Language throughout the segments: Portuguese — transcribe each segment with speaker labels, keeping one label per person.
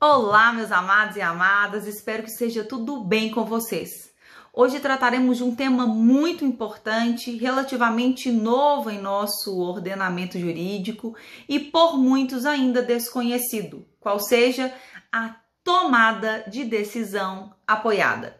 Speaker 1: Olá, meus amados e amadas, espero que seja tudo bem com vocês. Hoje trataremos de um tema muito importante, relativamente novo em nosso ordenamento jurídico e por muitos ainda desconhecido, qual seja a tomada de decisão apoiada.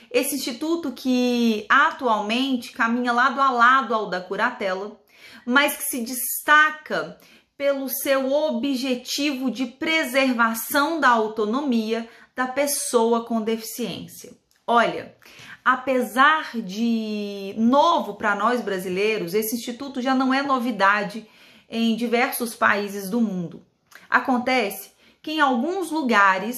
Speaker 1: Esse instituto que atualmente caminha lado a lado ao da curatela, mas que se destaca pelo seu objetivo de preservação da autonomia da pessoa com deficiência. Olha, apesar de novo para nós brasileiros, esse instituto já não é novidade em diversos países do mundo. Acontece que em alguns lugares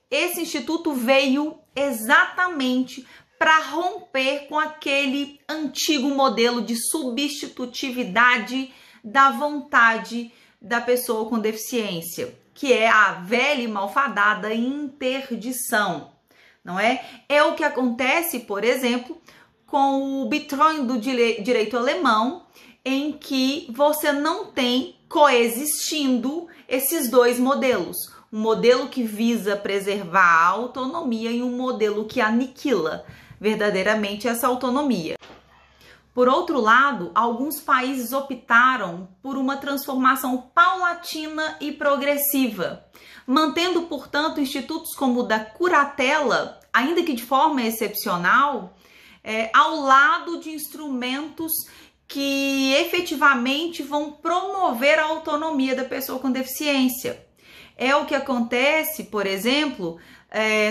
Speaker 1: esse instituto veio exatamente para romper com aquele antigo modelo de substitutividade da vontade da pessoa com deficiência, que é a velha e malfadada interdição, não é? É o que acontece, por exemplo, com o Betreuung do direito alemão, em que você não tem coexistindo esses dois modelos. Um modelo que visa preservar a autonomia e um modelo que aniquila verdadeiramente essa autonomia. Por outro lado, alguns países optaram por uma transformação paulatina e progressiva, mantendo, portanto, institutos como o da curatela, ainda que de forma excepcional, ao lado de instrumentos que efetivamente vão promover a autonomia da pessoa com deficiência. É o que acontece, por exemplo,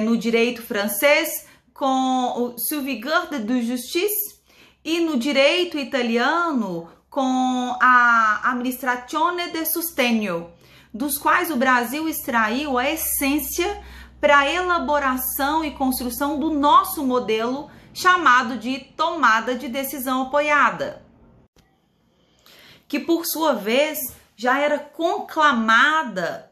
Speaker 1: no direito francês com o Sauvegarde de Justice, e no direito italiano com a Amministrazione de Sostegno, dos quais o Brasil extraiu a essência para a elaboração e construção do nosso modelo chamado de tomada de decisão apoiada, que por sua vez já era conclamada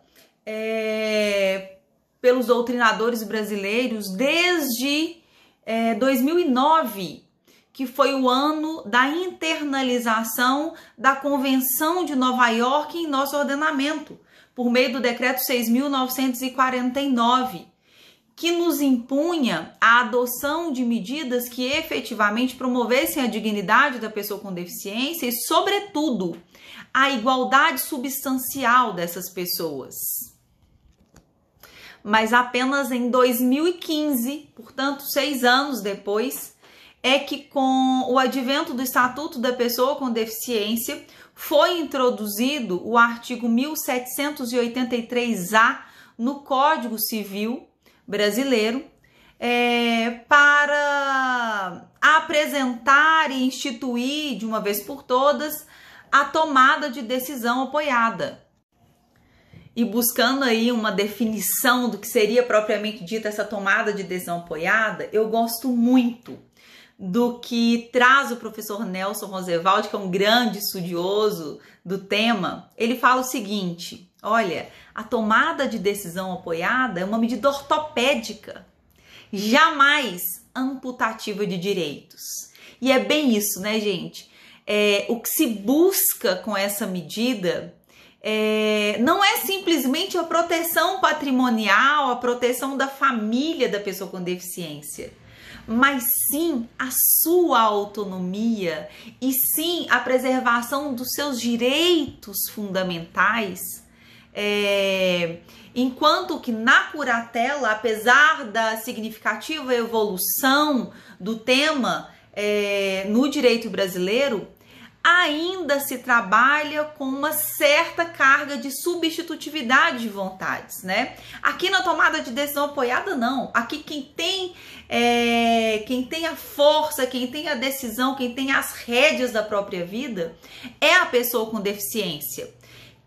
Speaker 1: pelos doutrinadores brasileiros desde 2009, que foi o ano da internalização da Convenção de Nova York em nosso ordenamento, por meio do Decreto 6.949, que nos impunha a adoção de medidas que efetivamente promovessem a dignidade da pessoa com deficiência e, sobretudo, a igualdade substancial dessas pessoas. Mas apenas em 2015, portanto, 6 anos depois, é que com o advento do Estatuto da Pessoa com Deficiência foi introduzido o artigo 1783-A no Código Civil brasileiro para apresentar e instituir de uma vez por todas a tomada de decisão apoiada. E buscando aí uma definição do que seria propriamente dita essa tomada de decisão apoiada, eu gosto muito do que traz o professor Nelson Roosevelt, que é um grande estudioso do tema. Ele fala o seguinte: olha, a tomada de decisão apoiada é uma medida ortopédica, jamais amputativa de direitos. E é bem isso, né, gente? O que se busca com essa medida não é simplesmente a proteção patrimonial, a proteção da família da pessoa com deficiência, mas sim a sua autonomia e sim a preservação dos seus direitos fundamentais, enquanto que na curatela, apesar da significativa evolução do tema no direito brasileiro, ainda se trabalha com uma certa carga de substitutividade de vontades, né? Aqui na tomada de decisão apoiada, não. Aqui quem tem a força, quem tem a decisão, quem tem as rédeas da própria vida é a pessoa com deficiência,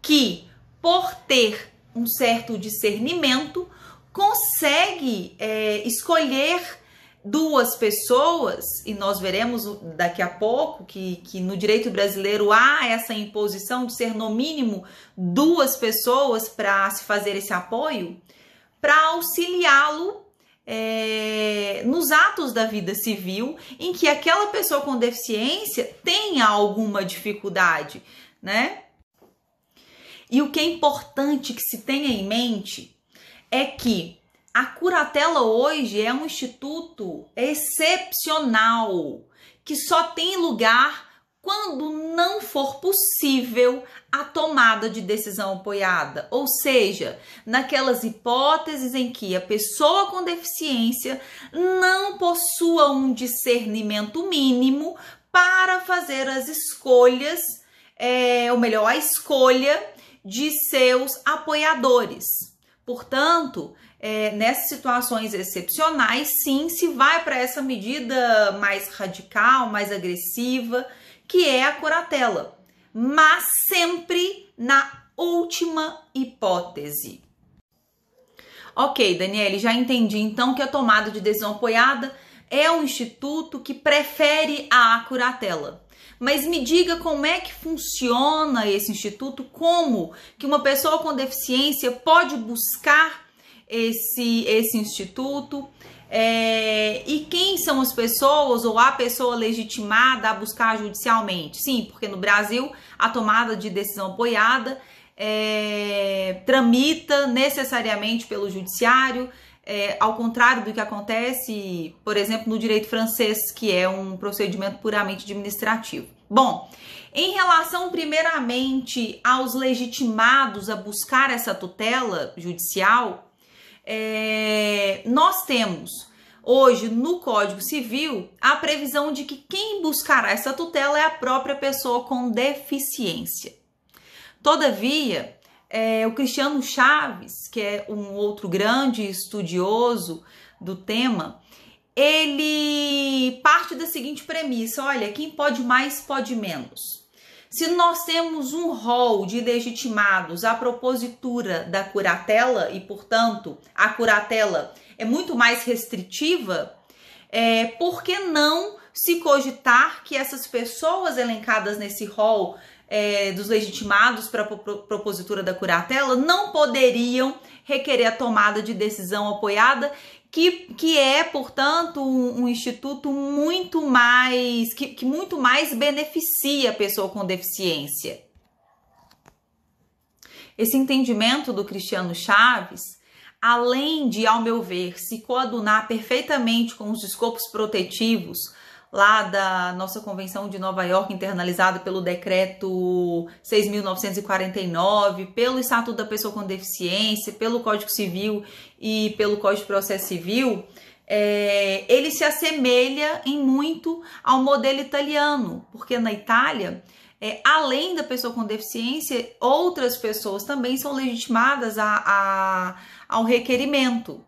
Speaker 1: que por ter um certo discernimento consegue escolher duas pessoas, e nós veremos daqui a pouco que no direito brasileiro há essa imposição de ser no mínimo 2 pessoas para se fazer esse apoio, para auxiliá-lo nos atos da vida civil em que aquela pessoa com deficiência tenha alguma dificuldade, né? E o que é importante que se tenha em mente é que a curatela hoje é um instituto excepcional, que só tem lugar quando não for possível a tomada de decisão apoiada, ou seja, naquelas hipóteses em que a pessoa com deficiência não possua um discernimento mínimo para fazer as escolhas, ou melhor, a escolha de seus apoiadores. Portanto, nessas situações excepcionais, sim, se vai para essa medida mais radical, mais agressiva, que é a curatela, mas sempre na última hipótese. Ok, Daniele, já entendi então que a tomada de decisão apoiada é um instituto que prefere a curatela. Mas me diga como é que funciona esse instituto, como que uma pessoa com deficiência pode buscar esse instituto, e quem são as pessoas ou a pessoa legitimada a buscar judicialmente? Sim, porque no Brasil a tomada de decisão apoiada tramita necessariamente pelo judiciário, ao contrário do que acontece, por exemplo, no direito francês, que é um procedimento puramente administrativo. Bom, em relação primeiramente aos legitimados a buscar essa tutela judicial, nós temos hoje no Código Civil a previsão de que quem buscará essa tutela é a própria pessoa com deficiência. Todavia, o Cristiano Chaves, que é um outro grande estudioso do tema, ele parte da seguinte premissa: olha, quem pode mais, pode menos. Se nós temos um rol de legitimados à propositura da curatela e, portanto, a curatela é muito mais restritiva, por que não se cogitar que essas pessoas elencadas nesse rol dos legitimados para a propositura da curatela não poderiam requerer a tomada de decisão apoiada, que é, portanto, um instituto muito mais, que muito mais beneficia a pessoa com deficiência. Esse entendimento do Cristiano Chaves, além de, ao meu ver, se coadunar perfeitamente com os escopos protetivos lá da nossa Convenção de Nova York, internalizada pelo Decreto 6.949, pelo Estatuto da Pessoa com Deficiência, pelo Código Civil e pelo Código de Processo Civil, ele se assemelha em muito ao modelo italiano, porque na Itália, além da pessoa com deficiência, outras pessoas também são legitimadas ao requerimento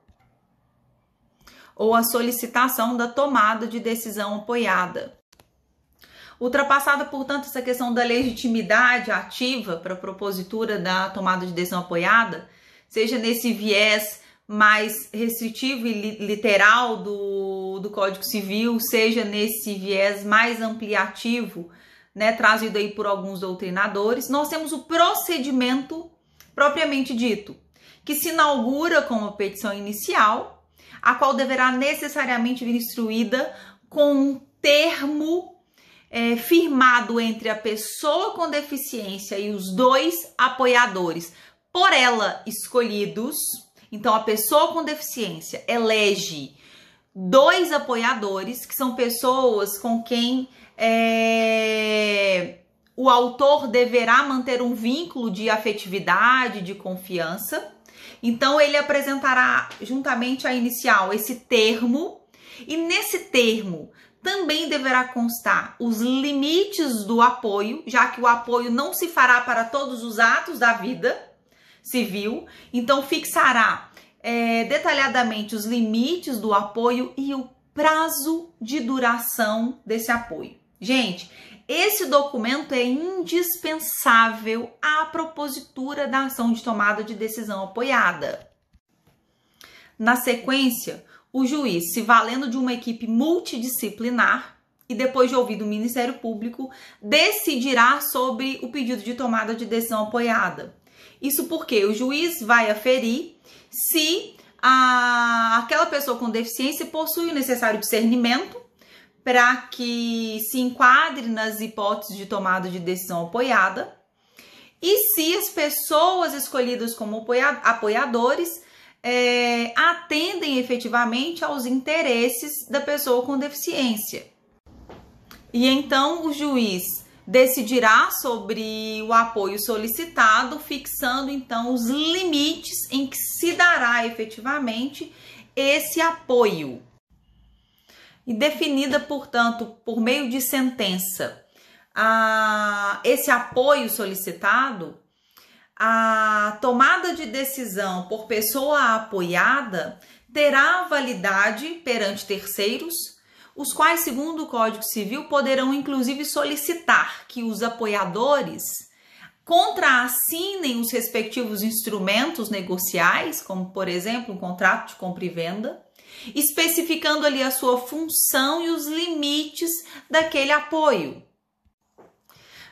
Speaker 1: ou a solicitação da tomada de decisão apoiada. Ultrapassada, portanto, essa questão da legitimidade ativa para a propositura da tomada de decisão apoiada, seja nesse viés mais restritivo e literal do Código Civil, seja nesse viés mais ampliativo, trazido aí por alguns doutrinadores, nós temos o procedimento propriamente dito, que se inaugura com uma petição inicial, a qual deverá necessariamente vir instruída com um termo firmado entre a pessoa com deficiência e os dois apoiadores, por ela escolhidos. Então, a pessoa com deficiência elege dois apoiadores, que são pessoas com quem o autor deverá manter um vínculo de afetividade, de confiança. Então, ele apresentará juntamente à inicial esse termo, e nesse termo também deverá constar os limites do apoio, já que o apoio não se fará para todos os atos da vida civil. Então, fixará detalhadamente os limites do apoio e o prazo de duração desse apoio. Gente, esse documento é indispensável à propositura da ação de tomada de decisão apoiada. Na sequência, o juiz, se valendo de uma equipe multidisciplinar e depois de ouvido o Ministério Público, decidirá sobre o pedido de tomada de decisão apoiada. Isso porque o juiz vai aferir se aquela pessoa com deficiência possui o necessário discernimento para que se enquadre nas hipóteses de tomada de decisão apoiada, e se as pessoas escolhidas como apoiadores atendem efetivamente aos interesses da pessoa com deficiência. E então o juiz decidirá sobre o apoio solicitado, fixando então os limites em que se dará efetivamente esse apoio. E definida, portanto, por meio de sentença, esse apoio solicitado, a tomada de decisão por pessoa apoiada terá validade perante terceiros, os quais, segundo o Código Civil, poderão inclusive solicitar que os apoiadores contraassinem os respectivos instrumentos negociais, como, por exemplo, um contrato de compra e venda, especificando ali a sua função e os limites daquele apoio.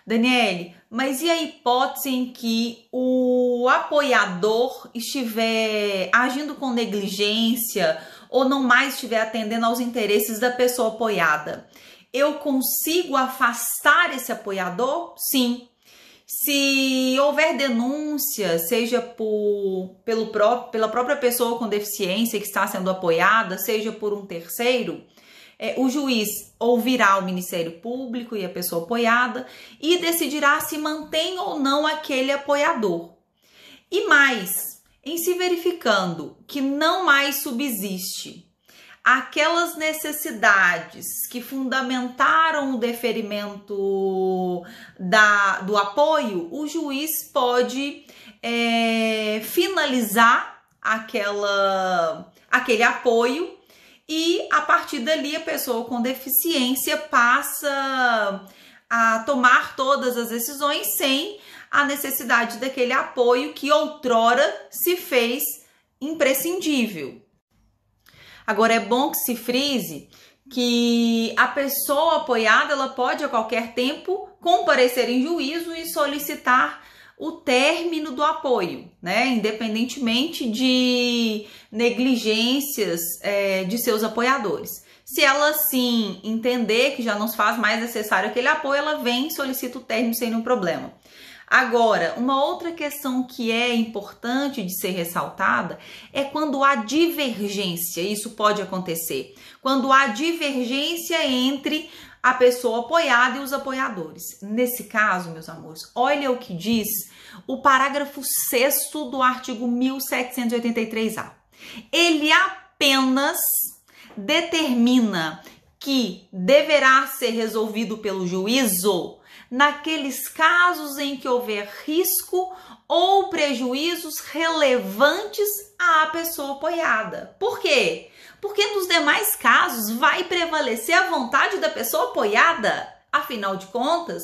Speaker 1: Daniele, mas e a hipótese em que o apoiador estiver agindo com negligência ou não mais estiver atendendo aos interesses da pessoa apoiada? Eu consigo afastar esse apoiador? Sim. Se houver denúncia, seja pela própria pessoa com deficiência que está sendo apoiada, seja por um terceiro, o juiz ouvirá o Ministério Público e a pessoa apoiada e decidirá se mantém ou não aquele apoiador. E mais, em se verificando que não mais subsiste aquelas necessidades que fundamentaram o deferimento do apoio, o juiz pode finalizar aquele apoio e, a partir dali, a pessoa com deficiência passa a tomar todas as decisões sem a necessidade daquele apoio que outrora se fez imprescindível. Agora, é bom que se frise que a pessoa apoiada ela pode a qualquer tempo comparecer em juízo e solicitar o término do apoio, né? Independentemente de negligências de seus apoiadores. Se ela, sim, entender que já não se faz mais necessário aquele apoio, ela vem e solicita o término sem nenhum problema. Agora, uma outra questão que é importante de ser ressaltada é quando há divergência, isso pode acontecer, quando há divergência entre a pessoa apoiada e os apoiadores. Nesse caso, meus amores, olha o que diz o parágrafo 6º do artigo 1783-A. Ele apenas determina que deverá ser resolvido pelo juízo naqueles casos em que houver risco ou prejuízos relevantes à pessoa apoiada. Por quê? Porque nos demais casos vai prevalecer a vontade da pessoa apoiada. Afinal de contas,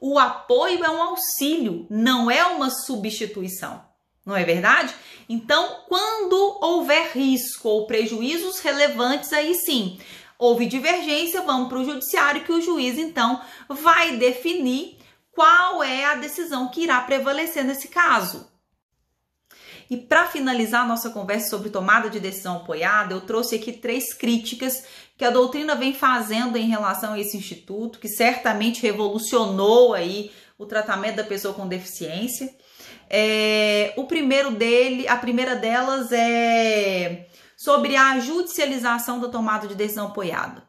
Speaker 1: o apoio é um auxílio, não é uma substituição. Não é verdade? Então, quando houver risco ou prejuízos relevantes, aí sim, houve divergência, vamos para o judiciário, que o juiz, então, vai definir qual é a decisão que irá prevalecer nesse caso. E para finalizar a nossa conversa sobre tomada de decisão apoiada, eu trouxe aqui 3 críticas que a doutrina vem fazendo em relação a esse instituto, que certamente revolucionou aí o tratamento da pessoa com deficiência. A primeira delas é sobre a judicialização da tomada de decisão apoiada.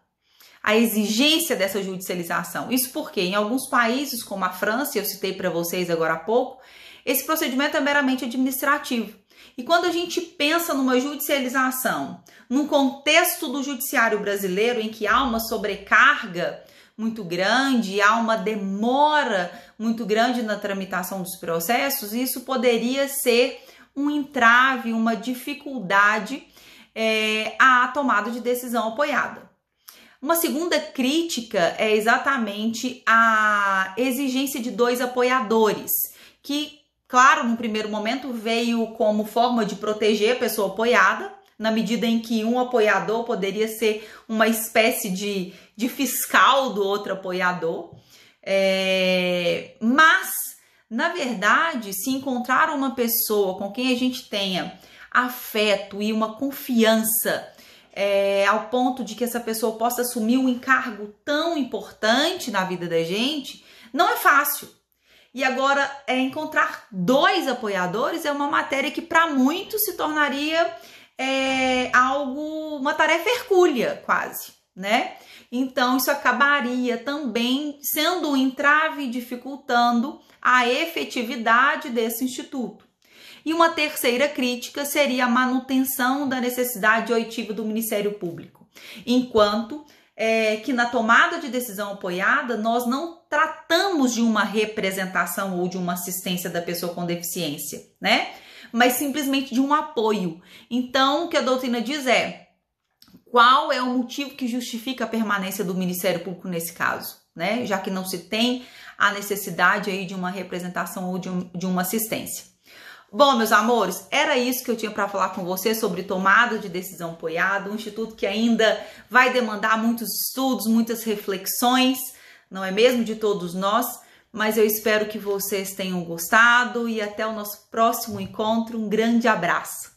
Speaker 1: A exigência dessa judicialização. Isso porque em alguns países, como a França, eu citei para vocês agora há pouco, esse procedimento é meramente administrativo. E quando a gente pensa numa judicialização, num contexto do judiciário brasileiro em que há uma sobrecarga muito grande, há uma demora muito grande na tramitação dos processos, isso poderia ser um entrave, uma dificuldade à tomada de decisão apoiada. Uma segunda crítica é exatamente a exigência de 2 apoiadores, que, claro, no primeiro momento veio como forma de proteger a pessoa apoiada, na medida em que um apoiador poderia ser uma espécie de fiscal do outro apoiador. Mas, na verdade, se encontrar uma pessoa com quem a gente tenha afeto e uma confiança ao ponto de que essa pessoa possa assumir um encargo tão importante na vida da gente, não é fácil. E agora, encontrar 2 apoiadores é uma matéria que para muitos se tornaria uma tarefa hercúlea quase, né? Então, isso acabaria também sendo um entrave e dificultando a efetividade desse instituto. E uma terceira crítica seria a manutenção da necessidade oitiva do Ministério Público, enquanto que na tomada de decisão apoiada nós não tratamos de uma representação ou de uma assistência da pessoa com deficiência, né? Mas simplesmente de um apoio. Então, o que a doutrina diz qual é o motivo que justifica a permanência do Ministério Público nesse caso, né? Já que não se tem a necessidade aí de uma representação ou de uma assistência. Bom, meus amores, era isso que eu tinha para falar com vocês sobre tomada de decisão apoiada, um instituto que ainda vai demandar muitos estudos, muitas reflexões, não é mesmo, de todos nós, mas eu espero que vocês tenham gostado e até o nosso próximo encontro. Um grande abraço!